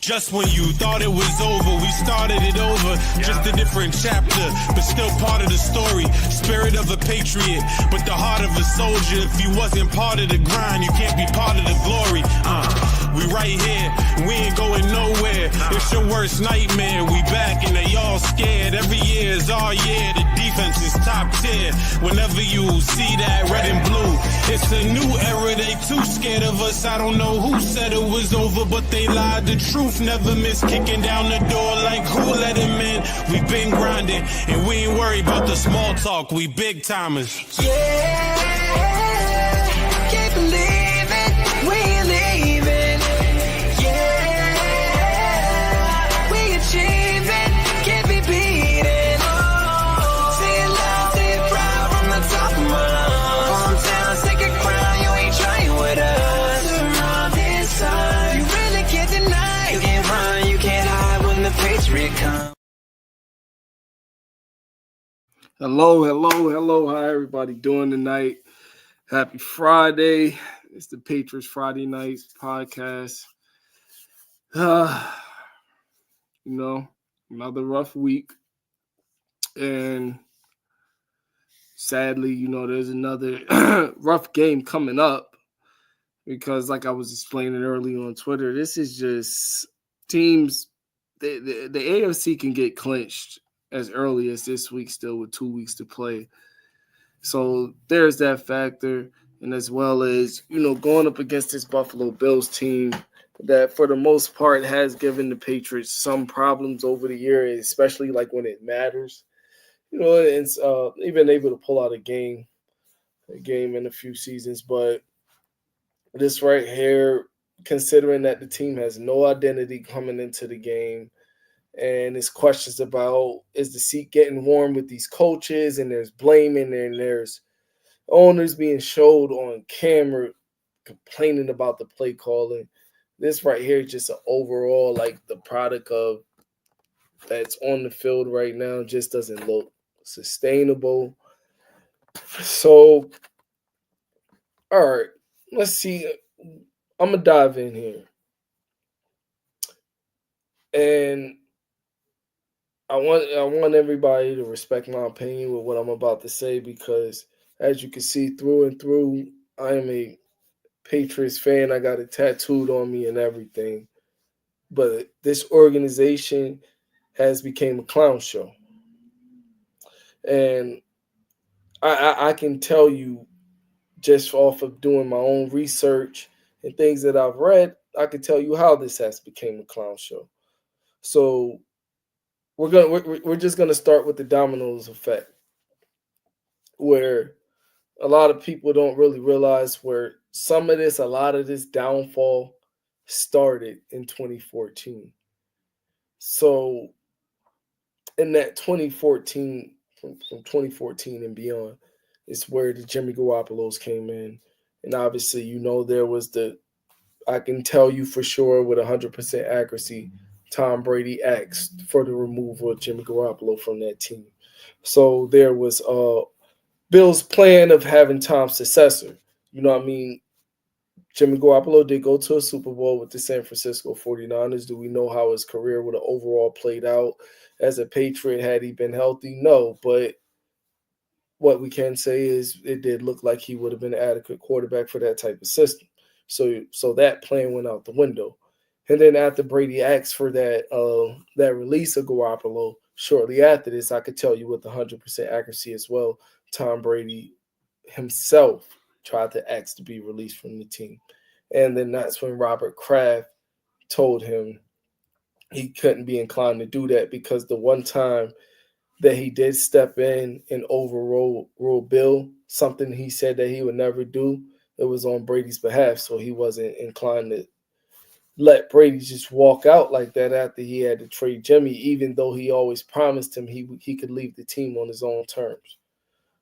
Just when you thought it was over, we started it over. Just a different chapter, but still part of the story. Spirit of a patriot, but the heart of a soldier. If you wasn't part of the grind, you can't be part of the glory. We right here, we ain't going nowhere. It's your worst nightmare. We back and they all scared. Every year is our year. The defense is top tier. Whenever you see that red and blue, it's a new era. They too scared of us. I don't know who said it was over, but they lied. The truth never miss, kicking down the door like who let him in. We been grinding and we ain't worried about the small talk. We big timers. Yeah, can't believe it, we ain't leaving. Yeah, we achieving, can't be beaten. Say it loud, say it proud from the top of my lungs. Hometown, take a crown, you ain't trying with us. Around this time, you really can't deny. You can't run, you can't hide when the Patriot comes. Hello. How everybody doing tonight? Happy Friday. It's the Patriots Friday Night podcast. Another rough week. And sadly, there's another rough game coming up. Because like I was explaining earlier on Twitter, this is just teams, the AFC can get clinched as early as this week still with 2 weeks to play. So there's that factor. And as well as, going up against this Buffalo Bills team that for the most part has given the Patriots some problems over the year, especially like when it matters. It's they've been able to pull out a game in a few seasons. But this right here, considering that the team has no identity coming into the game, and there's questions about, is the seat getting warm with these coaches? And there's blaming, and there's owners being showed on camera complaining about the play calling. This right here is just an overall, like, the product of that's on the field right now just doesn't look sustainable. So, all right, let's see. I'm going to dive in here. And I want everybody to respect my opinion with what I'm about to say, because as you can see through and through, I am a Patriots fan. I got it tattooed on me and everything. But this organization has become a clown show. And I can tell you, just off of doing my own research and things that I've read, I can tell you how this has become a clown show. So we're just gonna start with the dominoes effect, where a lot of people don't really realize where a lot of this downfall started in 2014. So in that 2014, from 2014 and beyond, is where the Jimmy Garoppolo's came in. And obviously, there was I can tell you for sure with 100% accuracy, Tom Brady asked for the removal of Jimmy Garoppolo from that team. So there was Bill's plan of having Tom's successor. Jimmy Garoppolo did go to a Super Bowl with the San Francisco 49ers. Do we know how his career would have overall played out as a Patriot had he been healthy? No, but what we can say is it did look like he would have been an adequate quarterback for that type of system. So that plan went out the window. And then after Brady asked for that release of Garoppolo, shortly after this, I could tell you with 100% accuracy as well, Tom Brady himself tried to ask to be released from the team. And then that's when Robert Kraft told him he couldn't be inclined to do that, because the one time that he did step in and overrule Bill, something he said that he would never do, it was on Brady's behalf. So he wasn't inclined to let Brady just walk out like that after he had to trade Jimmy, even though he always promised him he could leave the team on his own terms.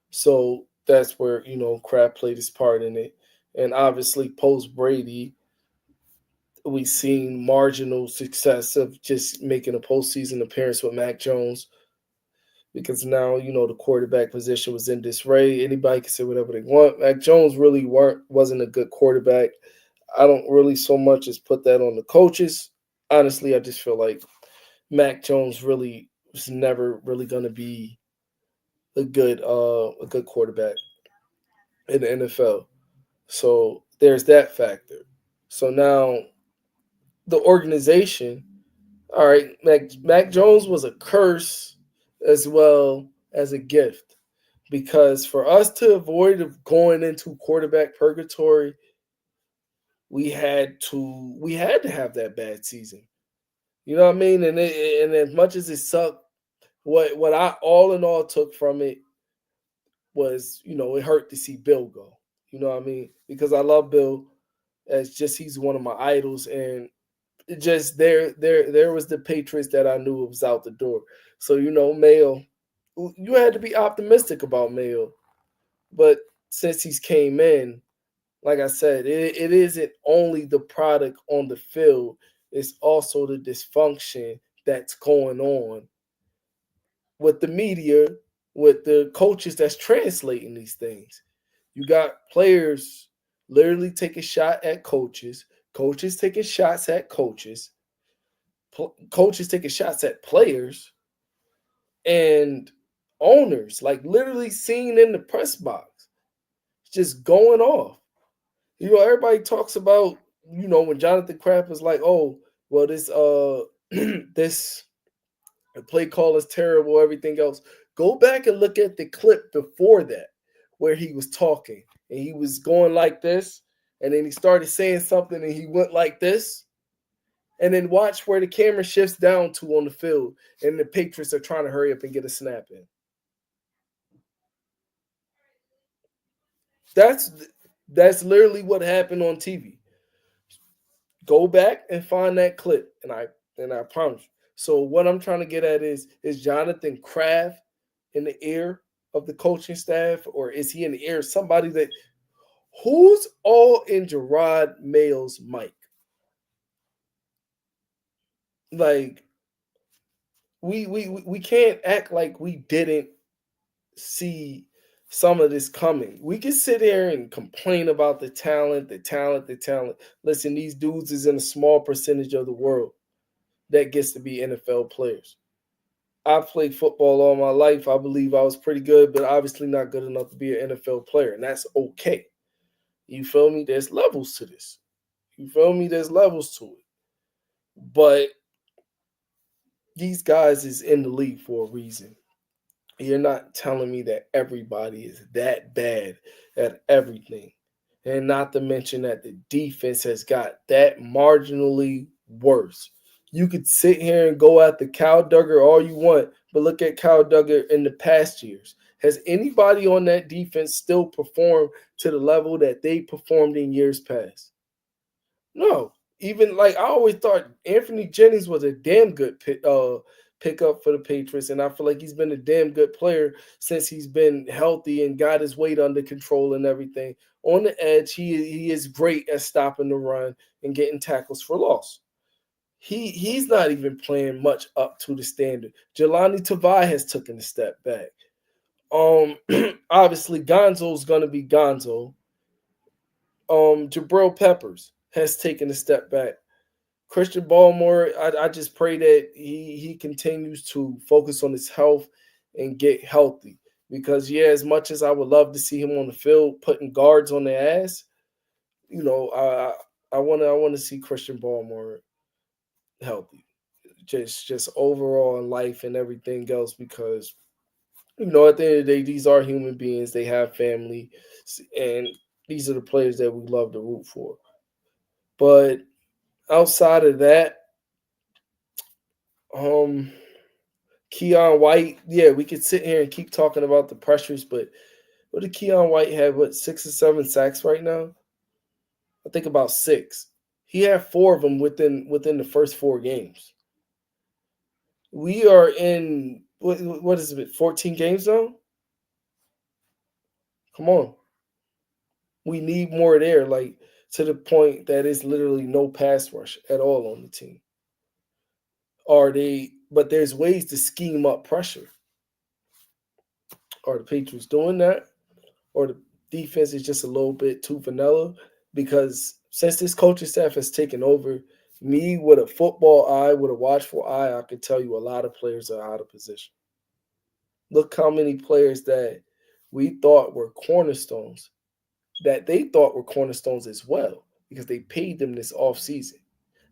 So that's where, Kraft played his part in it. And obviously, post-Brady, we've seen marginal success of just making a postseason appearance with Mac Jones, because now, the quarterback position was in disarray. Anybody can say whatever they want. Mac Jones really wasn't a good quarterback. I don't really so much as put that on the coaches. honestly, I just feel like Mac Jones really was never really going to be a good quarterback in the NFL. So there's that factor. So now the organization, all right, Mac Jones was a curse as well as a gift because for us to avoid going into quarterback purgatory, we had to have that bad season. You know what I mean? And as much as it sucked, what I all in all took from it was, it hurt to see Bill go. You know what I mean? Because I love Bill as just he's one of my idols, and it just there was the Patriots that I knew was out the door. So Mayo, you had to be optimistic about Mayo, but since he's came in, like I said, it isn't only the product on the field; it's also the dysfunction that's going on with the media, with the coaches that's translating these things. You got players literally taking shot at coaches, coaches taking shots at coaches, coaches taking shots at players, and owners like literally seen in the press box, just going off. Everybody talks about when Jonathan Kraft was like, "Oh, well, this this play call is terrible, everything else." Go back and look at the clip before that where he was talking and he was going like this, and then he started saying something and he went like this, and then watch where the camera shifts down to on the field, and the Patriots are trying to hurry up and get a snap in. That's that's literally what happened on TV. Go back and find that clip, and I promise you. So what I'm trying to get at is Jonathan Kraft in the ear of the coaching staff, or is he in the ear of somebody that who's all in Gerard Mayo's mic? Like we can't act like we didn't see some of this coming. We can sit here and complain about the talent, the talent, the talent. Listen, these dudes is in a small percentage of the world that gets to be NFL players. I played football all my life. I believe I was pretty good, but obviously not good enough to be an NFL player, and that's okay. You feel me? There's levels to this. You feel me? There's levels to it. But these guys is in the league for a reason. You're not telling me that everybody is that bad at everything. And not to mention that the defense has got that marginally worse. You could sit here and go at the Kyle Duggar all you want, but look at Kyle Duggar in the past years. Has anybody on that defense still performed to the level that they performed in years past? No. Even like I always thought Anthony Jennings was a damn good pickup for the Patriots, and I feel like he's been a damn good player since he's been healthy and got his weight under control and everything. On the edge, he is great at stopping the run and getting tackles for loss. He's not even playing much up to the standard. Jelani Tavai has taken a step back. Obviously Gonzo's gonna be Gonzo. Jabril Peppers has taken a step back. Christian Baltimore, I just pray that he continues to focus on his health and get healthy. Because as much as I would love to see him on the field putting guards on their ass, I want to see Christian Baltimore healthy. Just overall in life and everything else, because at the end of the day, these are human beings. They have family, and these are the players that we love to root for. But outside of that, Keon White, we could sit here and keep talking about the pressures, but what did Keon White have? What, 6 or 7 sacks right now? I think about 6. He had 4 of them within the first 4 games. We are in what is it? 14 games now. Come on, we need more there. Like to the point that it's literally no pass rush at all on the team. Are they? But there's ways to scheme up pressure. Are the Patriots doing that? Or the defense is just a little bit too vanilla? Because since this coaching staff has taken over, Me with a football eye, with a watchful eye, I can tell you a lot of players are out of position. Look how many players that we thought were cornerstones, that they thought were cornerstones as well, because they paid them this offseason.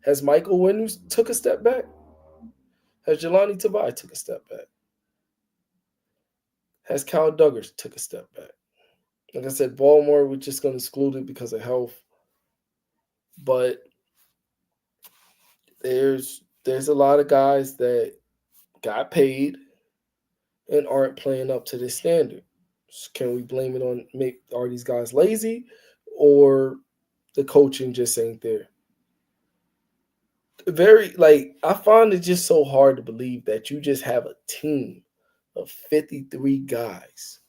Has Michael Williams took a step back? Has Jelani Tavai took a step back? Has Kyle Duggar took a step back? Like I said, Baltimore, we're just going to exclude it because of health. But there's a lot of guys that got paid and aren't playing up to this standard. Can we blame it on are these guys lazy, or the coaching just ain't there? I find it just so hard to believe that you just have a team of 53 guys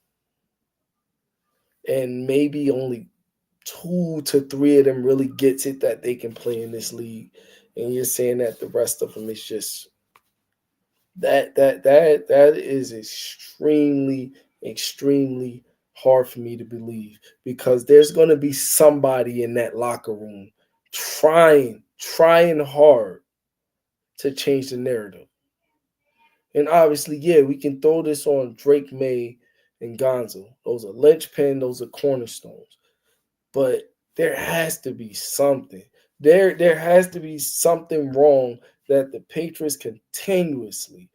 and maybe only 2 to 3 of them really gets it that they can play in this league, and you're saying that the rest of them is just that is extremely hard for me to believe, because there's going to be somebody in that locker room trying hard to change the narrative. And obviously, yeah, we can throw this on Drake May and Gonzo. Those are linchpin, those are cornerstones. But there has to be something. There has to be something wrong that the Patriots continuously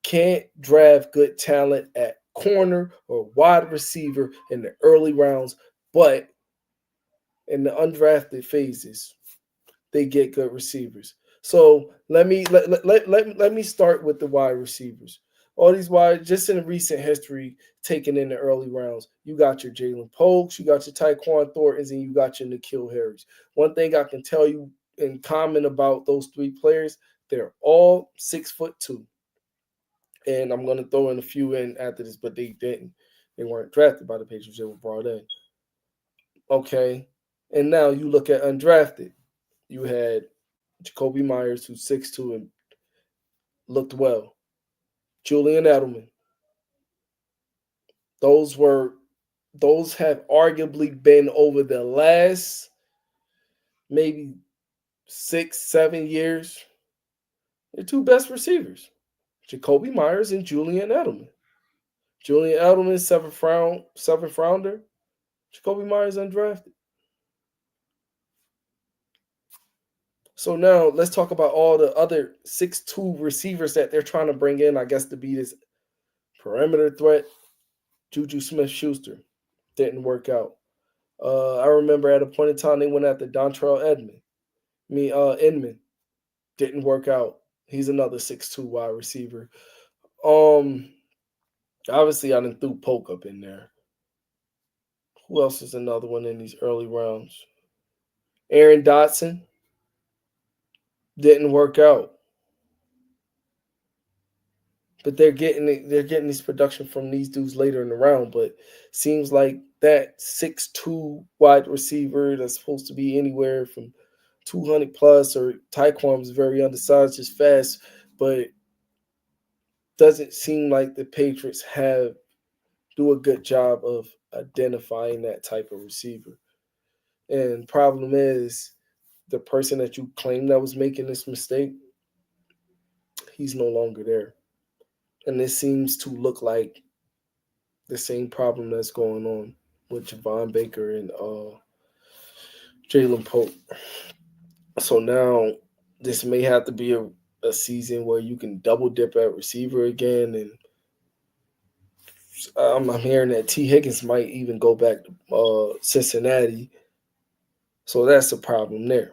can't draft good talent at corner or wide receiver in the early rounds, but in the undrafted phases, they get good receivers. So let me start with the wide receivers. All these wide, just in recent history, taken in the early rounds, you got your Jalen Pokes, you got your Tyquan Thorntons, and you got your N'Keal Harris. One thing I can tell you in common about those three players, they're all 6'2". And I'm going to throw in a few in after this, but they didn't. They weren't drafted by the Patriots. They were brought in. Okay. And now you look at undrafted. You had Jacoby Myers, who's 6'2" and looked well. Julian Edelman. Those have arguably been over the last maybe 6-7 years, the two best receivers. Jacoby Myers and Julian Edelman. Julian Edelman, seventh rounder. Jacoby Myers undrafted. So now let's talk about all the other 6'2" receivers that they're trying to bring in, I guess, to be this perimeter threat. Juju Smith-Schuster didn't work out. I remember at a point in time they went after Dontrell Inman. Didn't work out. He's another 6'2" wide receiver. Obviously I didn't threw Polk up in there. Who else is another one in these early rounds? Aaron Dotson. Didn't work out. But they're getting this production from these dudes later in the round. But seems like that 6'2" wide receiver that's supposed to be anywhere from 200 plus, or Tyquan's very undersized, just fast, but doesn't seem like the Patriots do a good job of identifying that type of receiver. And problem is, the person that you claim that was making this mistake, he's no longer there. And this seems to look like the same problem that's going on with Javon Baker and Jalen Pope. So now this may have to be a season where you can double dip at receiver again. And I'm hearing that T. Higgins might even go back to Cincinnati. So that's a problem there.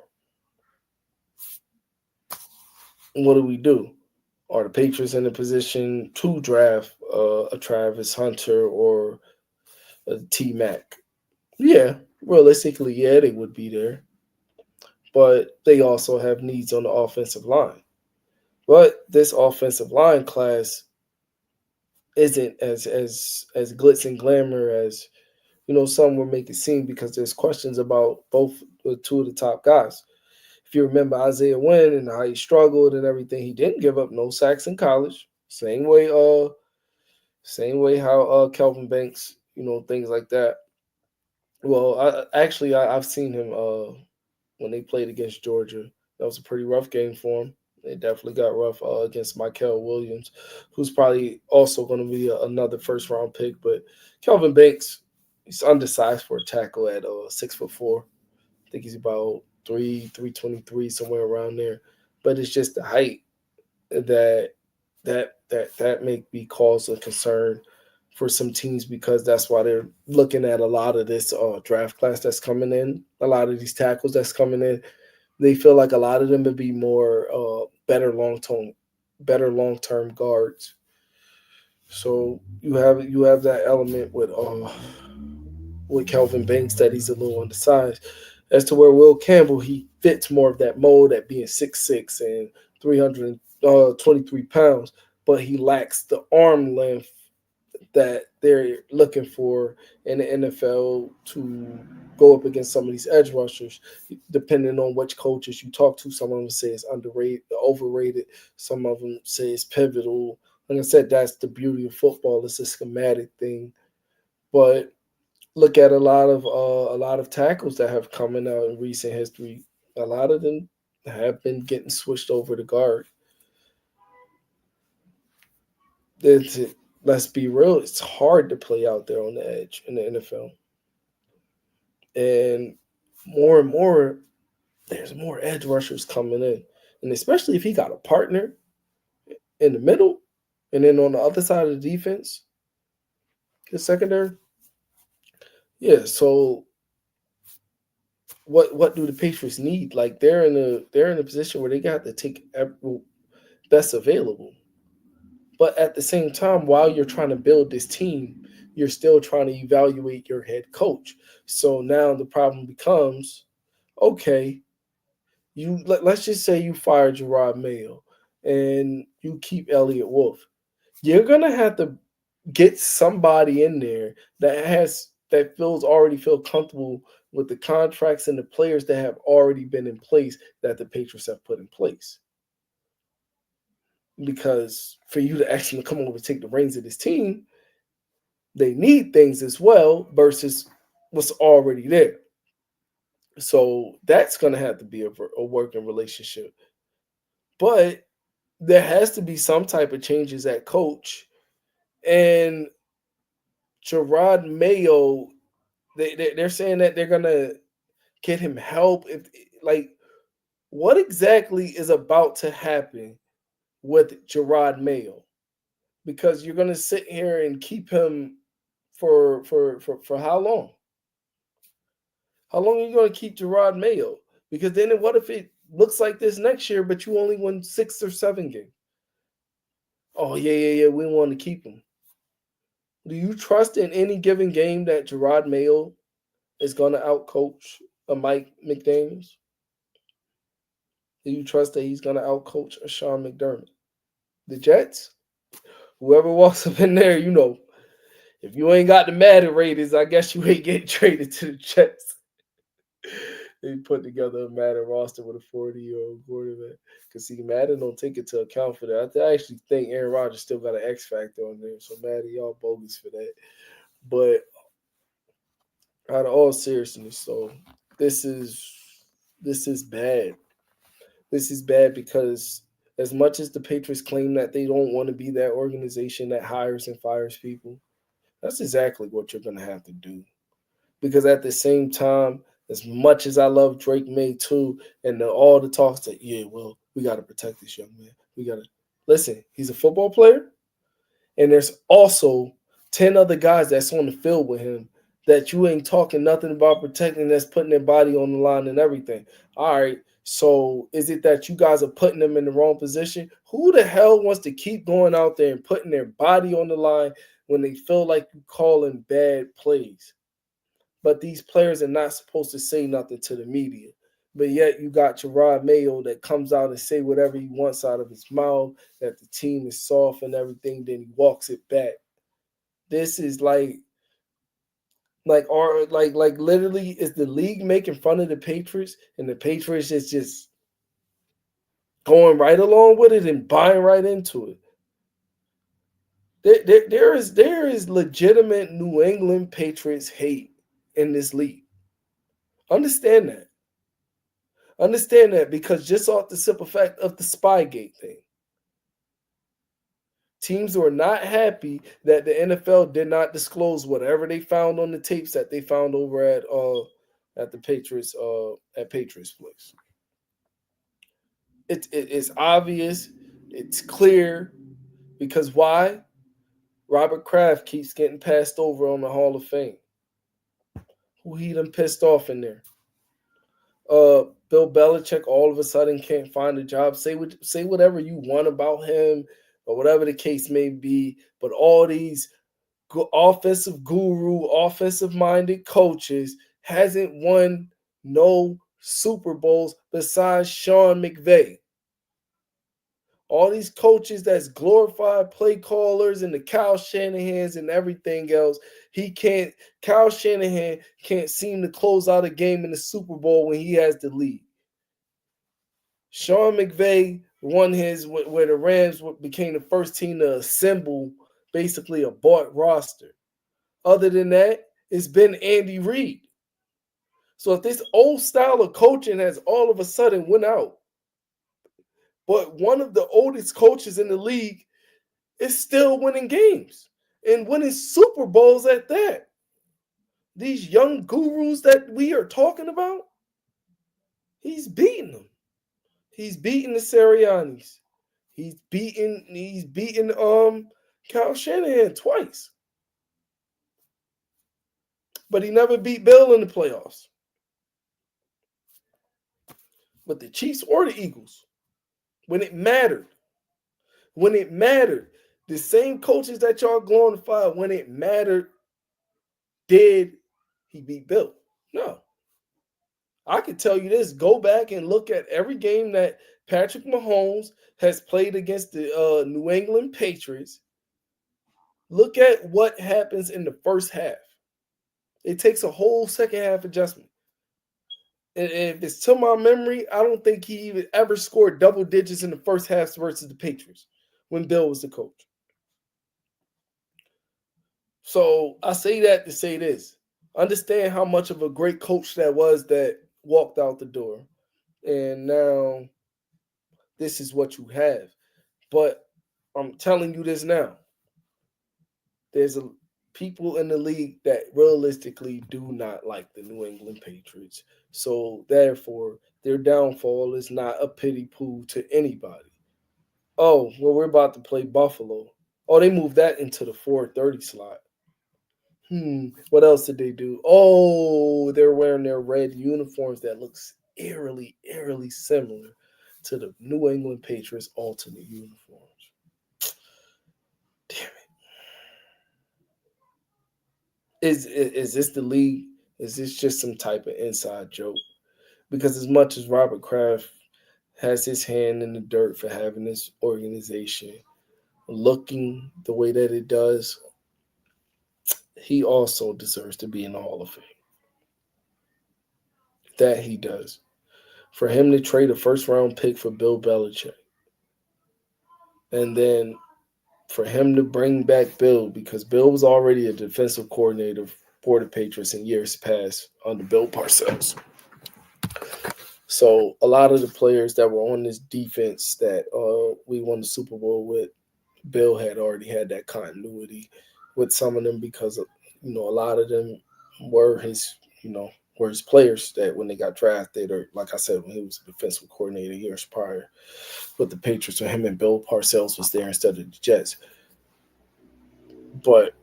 What do? Are the Patriots in a position to draft a Travis Hunter or a T-Mac? Yeah, realistically, yeah, they would be there. But they also have needs on the offensive line. But this offensive line class isn't as glitz and glamour as some will make it seem, because there's questions about both two of the top guys. If you remember Isaiah Wynn and how he struggled and everything, he didn't give up no sacks in college. Same way how Kelvin Banks, things like that. Well, I've seen him when they played against Georgia. That was a pretty rough game for them. They definitely got rough against Michael Williams, who's probably also going to be another first round pick. But Kelvin Banks, he's undersized for a tackle at 6'4". I think he's about 323, somewhere around there. But it's just the height that that make me cause a concern for some teams, because that's why they're looking at a lot of this draft class that's coming in, a lot of these tackles that's coming in. They feel like a lot of them would be more better long term guards. So you have that element with Kelvin Banks, that he's a little undersized. As to where Will Campbell, he fits more of that mold at being 6'6" and 323 pounds, but he lacks the arm length that they're looking for in the NFL to go up against some of these edge rushers. Depending on which coaches you talk to, some of them say it's underrated, overrated. Some of them say it's pivotal. Like I said, that's the beauty of football. It's a schematic thing. But look at a lot of tackles that have coming out in recent history. A lot of them have been getting switched over to guard. It's, let's be real, it's hard to play out there on the edge in the NFL. And more, there's more edge rushers coming in. And especially if he got a partner in the middle and then on the other side of the defense, his secondary. Yeah, so what do the Patriots need? Like they're in a position where they got to take every best available. But at the same time, while you're trying to build this team, you're still trying to evaluate your head coach. So now the problem becomes, okay, let's just say you fire Gerard Mayo and you keep Elliott Wolf. You're gonna have to get somebody in there that already feel comfortable with the contracts and the players that have already been in place that the Patriots have put in place. Because for you to actually come over and take the reins of this team, they need things as well versus what's already there. So that's going to have to be a working relationship. But there has to be some type of changes at coach. And Gerard Mayo, they're saying that they're going to get him help. Like, what exactly is about to happen with Gerard Mayo? Because you're going to sit here and keep him for how long? How long are you going to keep Gerard Mayo? Because then what if it looks like this next year, but you only won 6 or 7 games? Oh, yeah, we want to keep him. Do you trust in any given game that Gerard Mayo is going to outcoach a Mike McDaniels? Do you trust that he's going to outcoach a Sean McDermott? The Jets? Whoever walks up in there, if you ain't got the Madden Raiders, I guess you ain't getting traded to the Jets. They put together a Madden roster with a 40-year-old quarterback. Because, see, Madden don't take into account for that. I actually think Aaron Rodgers still got an X factor on there. So, Madden, y'all bogus for that. But out of all seriousness, so this is bad. This is bad because as much as the Patriots claim that they don't want to be that organization that hires and fires people, that's exactly what you're going to have to do. Because at the same time, as much as I love Drake May too, and all the talks that, yeah, well, we got to protect this young man. We got to listen. He's a football player, and there's also 10 other guys that's on the field with him that you ain't talking nothing about protecting, that's putting their body on the line and everything. All right, so is it that you guys are putting them in the wrong position? Who the hell wants to keep going out there and putting their body on the line when they feel like you calling bad plays? But these players are not supposed to say nothing to the media. But yet you got Gerard Mayo that comes out and say whatever he wants out of his mouth, that the team is soft and everything, then he walks it back. This is like literally, is the league making fun of the Patriots, and the Patriots is just going right along with it and buying right into it. There is legitimate New England Patriots hate in this league. Understand that. Understand that, because just off the simple fact of the Spygate thing, teams were not happy that the NFL did not disclose whatever they found on the tapes that they found over at the Patriots at Patriots place. It's obvious, it's clear, because why? Robert Kraft keeps getting passed over on the Hall of Fame. Who he done pissed off in there? Bill Belichick all of a sudden can't find a job. Say whatever you want about him or whatever the case may be, but all these offensive guru, offensive minded coaches hasn't won no Super Bowls besides Sean McVay. All these coaches that's glorified play callers and the Kyle Shanahans and everything else, Kyle Shanahan can't seem to close out a game in the Super Bowl when he has the lead. Sean McVay won his where the Rams became the first team to assemble basically a bought roster. Other than that, it's been Andy Reid. So if this old style of coaching has all of a sudden went out, but one of the oldest coaches in the league is still winning games and winning Super Bowls at that. These young gurus that we are talking about, he's beating them. He's beating the Siriannis. He's beaten Kyle Shanahan twice. But he never beat Bill in the playoffs. With the Chiefs or the Eagles. When it mattered. When it mattered. The same coaches that y'all glorified, when it mattered, did he beat Bill? No. I can tell you this. Go back and look at every game that Patrick Mahomes has played against the New England Patriots. Look at what happens in the first half. It takes a whole second half adjustment. And if it's to my memory, I don't think he even ever scored double digits in the first half versus the Patriots when Bill was the coach. So I say that to say this. Understand how much of a great coach that was that walked out the door. And now this is what you have. But I'm telling you this now. There's people in the league that realistically do not like the New England Patriots. So therefore, their downfall is not a pity pool to anybody. Oh, well, we're about to play Buffalo. Oh, they moved that into the 4:30 slot. What else did they do? Oh, they're wearing their red uniforms that looks eerily similar to the New England Patriots alternate uniforms. Damn it. Is this the league? Is this just some type of inside joke? Because as much as Robert Kraft has his hand in the dirt for having this organization looking the way that it does, he also deserves to be in the Hall of Fame. That he does. For him to trade a first-round pick for Bill Belichick, and then for him to bring back Bill, because Bill was already a defensive coordinator for the Patriots in years past under Bill Parcells. So a lot of the players that were on this defense that we won the Super Bowl with, Bill had already had that continuity with some of them, because a lot of them were his players that when they got drafted, or like I said, when he was a defensive coordinator years prior with the Patriots, when him and Bill Parcells was there instead of the Jets. But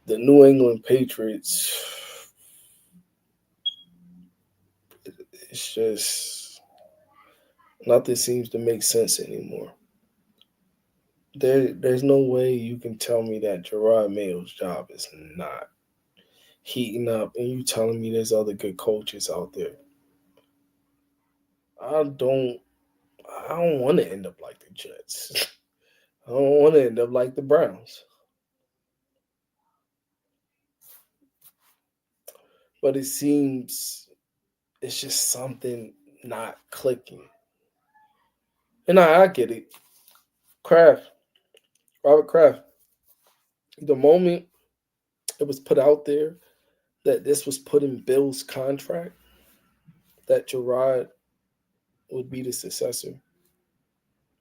the New England Patriots, it's just nothing seems to make sense anymore. There's no way you can tell me that Gerard Mayo's job is not heating up, and you telling me there's other good coaches out there. I don't want to end up like the Jets. I don't want to end up like the Browns. But it seems it's just something not clicking. And I get it. Robert Kraft, the moment it was put out there that this was put in Bill's contract, that Gerard would be the successor.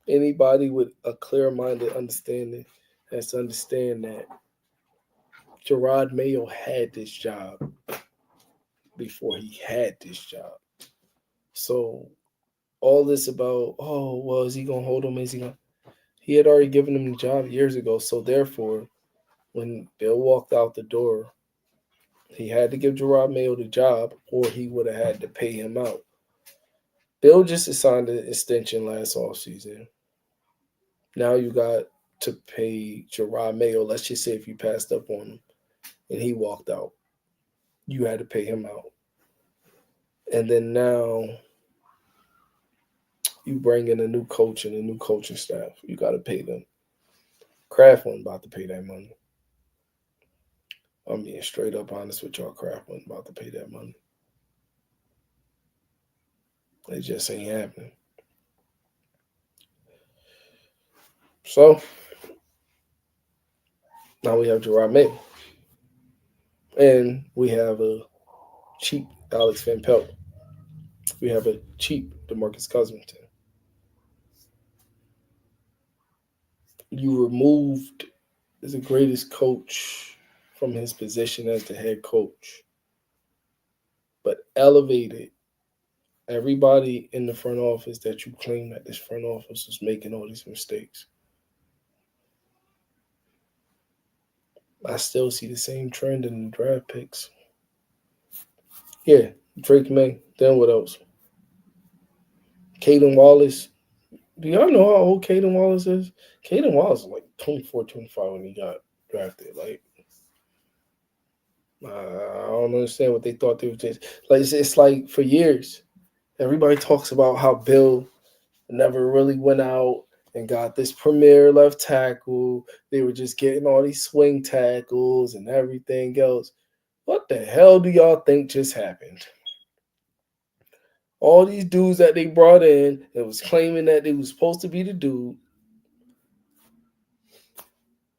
Anybody with a clear-minded understanding has to understand that Gerard Mayo had this job before he had this job. So all this about, oh, well, is he gonna hold him? Is he gonna? He had already given him the job years ago. So therefore, when Bill walked out the door, he had to give Gerard Mayo the job, or he would have had to pay him out. Bill just assigned an extension last offseason. Now you got to pay Gerard Mayo. Let's just say if you passed up on him and he walked out, you had to pay him out. And then now you bring in a new coach and a new coaching staff. You got to pay them. Kraft wasn't about to pay that money. I'm being straight up honest with y'all. Kraft wasn't about to pay that money. It just ain't happening. So now we have Gerard Mayo. And we have a cheap Alex Van Pelt. We have a cheap DeMarcus Cousins. You removed the greatest coach from his position as the head coach, but elevated everybody in the front office that you claim that this front office was making all these mistakes. I still see the same trend in the draft picks. Yeah, Drake May. Then what else? Caden Wallace. Do y'all know how old Caden Wallace is? Caden Wallace was like 24, 25 when he got drafted. Like, I don't understand what they thought they were just like. It's like for years, everybody talks about how Bill never really went out and got this premier left tackle. They were just getting all these swing tackles and everything else. What the hell do y'all think just happened? All these dudes that they brought in that was claiming that they was supposed to be the dude.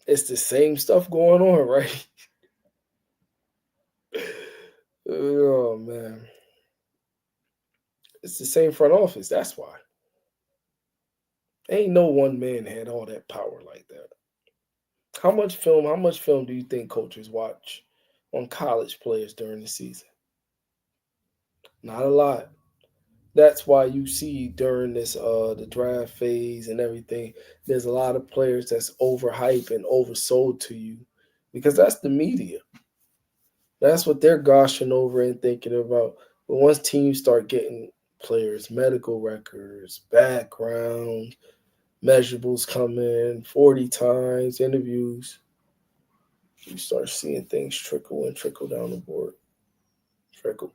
It's the same stuff going on, right? Oh man. It's the same front office. That's why. Ain't no one man had all that power like that. How much film do you think coaches watch on college players during the season? Not a lot. That's why you see during this the draft phase and everything, there's a lot of players that's overhyped and oversold to you because that's the media. That's what they're goshing over and thinking about. But once teams start getting players' medical records, background, measurables come in, 40 times, interviews, you start seeing things trickle and trickle down the board. Trickle.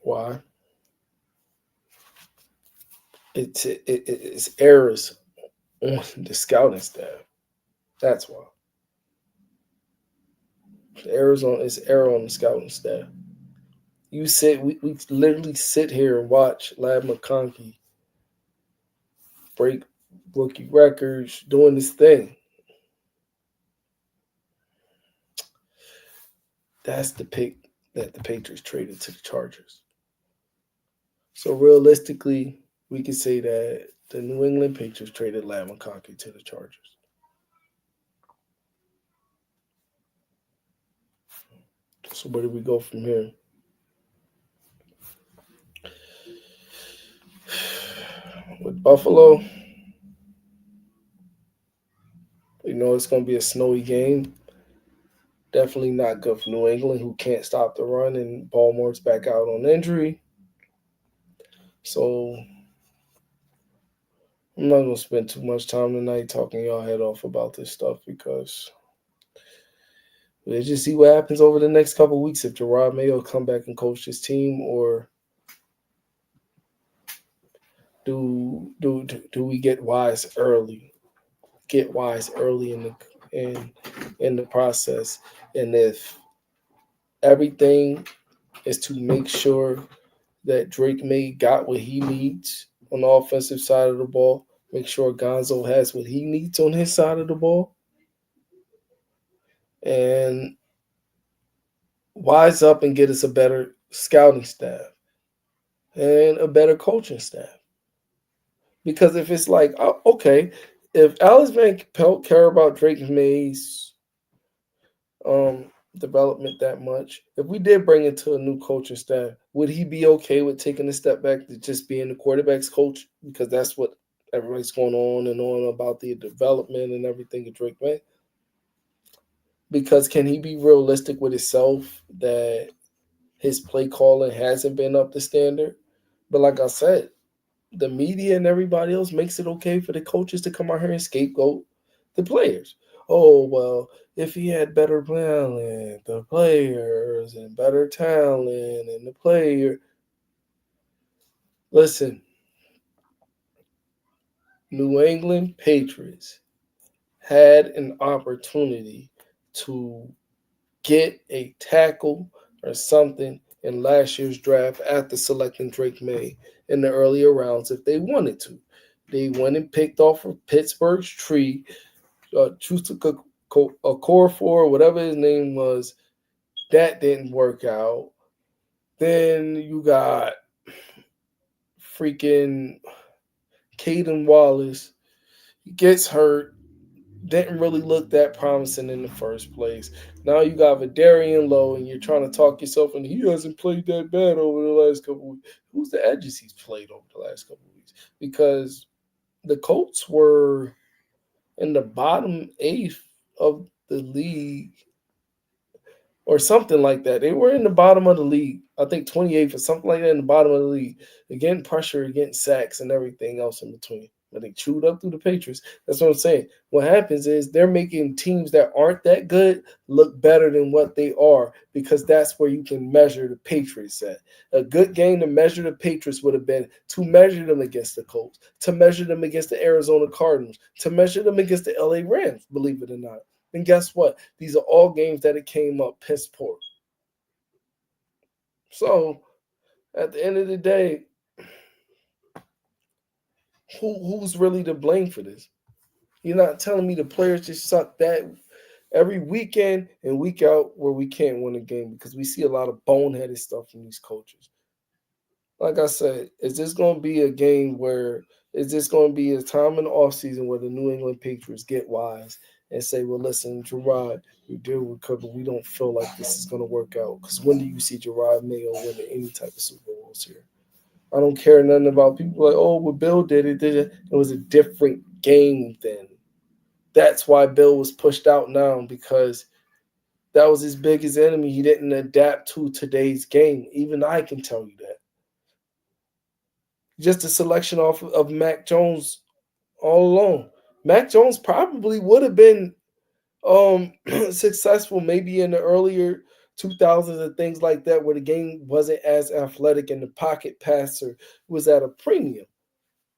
Why? It's errors on the scouting staff. That's why. It's error on the scouting staff. We literally sit here and watch Lab McConkey break rookie records, doing this thing. That's the pick that the Patriots traded to the Chargers. So realistically, we could say that the New England Patriots traded Lab McConkey to the Chargers. So where do we go from here? With Buffalo, we know it's going to be a snowy game. Definitely not good for New England, who can't stop the run, and Baltimore's back out on injury. So I'm not going to spend too much time tonight talking y'all head off about this stuff because we'll just see what happens over the next couple of weeks if Gerard Mayo come back and coach his team, or do we get wise early? Get wise early in the process, and if everything is to make sure that Drake May got what he needs on the offensive side of the ball, make sure Gonzo has what he needs on his side of the ball, and wise up and get us a better scouting staff and a better coaching staff. Because if it's like, oh, okay, if Alex Van Pelt care about Drake May's um, development that much, if we did bring it to a new coaching staff, would he be okay with taking a step back to just being the quarterback's coach? Because that's what everybody's going on and on about the development and everything of Drake May. Because can he be realistic with himself that his play calling hasn't been up to standard? But like I said, the media and everybody else makes it okay for the coaches to come out here and scapegoat the players. Oh, well, if he had better talent, the players, and better talent, and the player. Listen, New England Patriots had an opportunity to get a tackle or something in last year's draft after selecting Drake May in the earlier rounds if they wanted to. They went and picked off of Pittsburgh's tree, Chusta Okorafor, whatever his name was. That didn't work out. Then you got freaking Caden Wallace. He gets hurt. Didn't really look that promising in the first place. Now you got Vidarian Lowe, and you're trying to talk yourself, and he hasn't played that bad over the last couple of weeks. Who's the edges he's played over the last couple of weeks? Because the Colts were in the bottom eighth of the league or something like that. They were in the bottom of the league. I think 28th or something like that in the bottom of the league. Again, pressure, getting sacks and everything else in between. But they chewed up through the Patriots. That's what I'm saying. What happens is they're making teams that aren't that good look better than what they are because that's where you can measure the Patriots at. A good game to measure the Patriots would have been to measure them against the Colts, to measure them against the Arizona Cardinals, to measure them against the LA Rams, believe it or not. And guess what? These are all games that it came up piss poor. So at the end of the day, who's really to blame for this? You're not telling me the players just suck that every weekend and week out where we can't win a game because we see a lot of boneheaded stuff from these coaches. Like I said, is this going to be a game where is this going to be a time in the offseason where the New England Patriots get wise and say, well, listen, Gerard, we deal with cover. We don't feel like this is going to work out. Because when do you see Gerard Mayo winning any type of Super Bowls here? I don't care nothing about people like, oh, well, Bill did it. It was a different game then. That's why Bill was pushed out now because that was his biggest enemy. He didn't adapt to today's game. Even I can tell you that. Just a selection off of Mac Jones all alone. Mac Jones probably would have been successful maybe in the earlier 2000s and things like that where the game wasn't as athletic and the pocket passer was at a premium.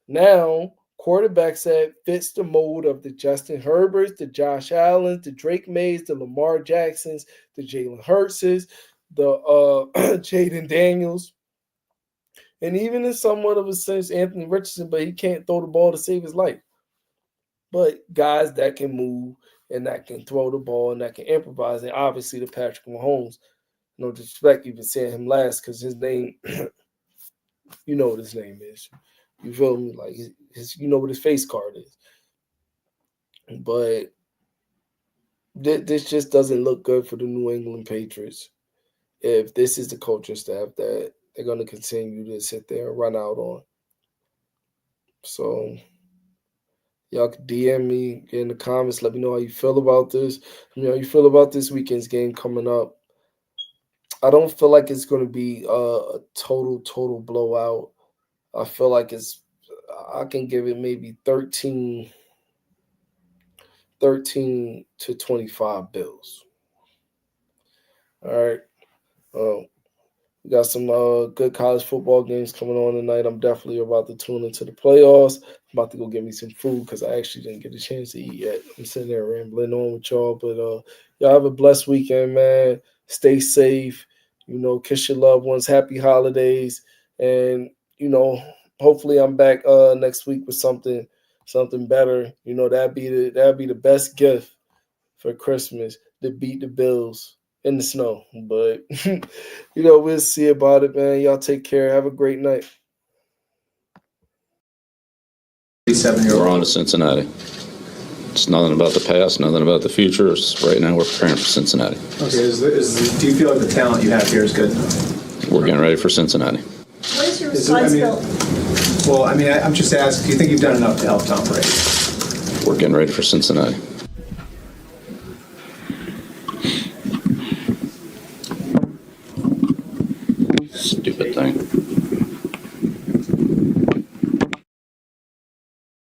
Now, quarterbacks that fits the mold of the Justin Herberts, the Josh Allens, the Drake Mays, the Lamar Jacksons, the Jalen Hurtses, the Jaden Daniels, and even in somewhat of a sense, Anthony Richardson, but he can't throw the ball to save his life. But guys that can move and that can throw the ball and that can improvise, and obviously the Patrick Mahomes, no disrespect, you've been saying him last because his name, you know what his name is. You feel me? Like you know what his face card is. But this just doesn't look good for the New England Patriots. If this is the coaching staff that they're going to continue to sit there and run out on. So y'all can DM me, get in the comments, let me know how you feel about this. You know, how you feel about this weekend's game coming up. I don't feel like it's going to be a total blowout. I feel like I can give it maybe 13 to 25 Bills. All right. We got some good college football games coming on tonight. I'm definitely about to tune into the playoffs. I'm about to go get me some food because I actually didn't get a chance to eat yet. I'm sitting there rambling on with y'all. But y'all have a blessed weekend, man. Stay safe. You know, kiss your loved ones. Happy holidays. And, you know, hopefully I'm back next week with something better. You know, that'd be the best gift for Christmas to beat the Bills in the snow. But we'll see about it, man. Y'all take care. Have a great night. 37-year-old. We're on to Cincinnati. It's nothing about the past, nothing about the future. Right now, we're preparing for Cincinnati. Okay, do you feel like the talent you have here is good enough? We're getting ready for Cincinnati. What is your responsibility? I'm just asking, do you think you've done enough to help Tom Brady? We're getting ready for Cincinnati. Stupid thing.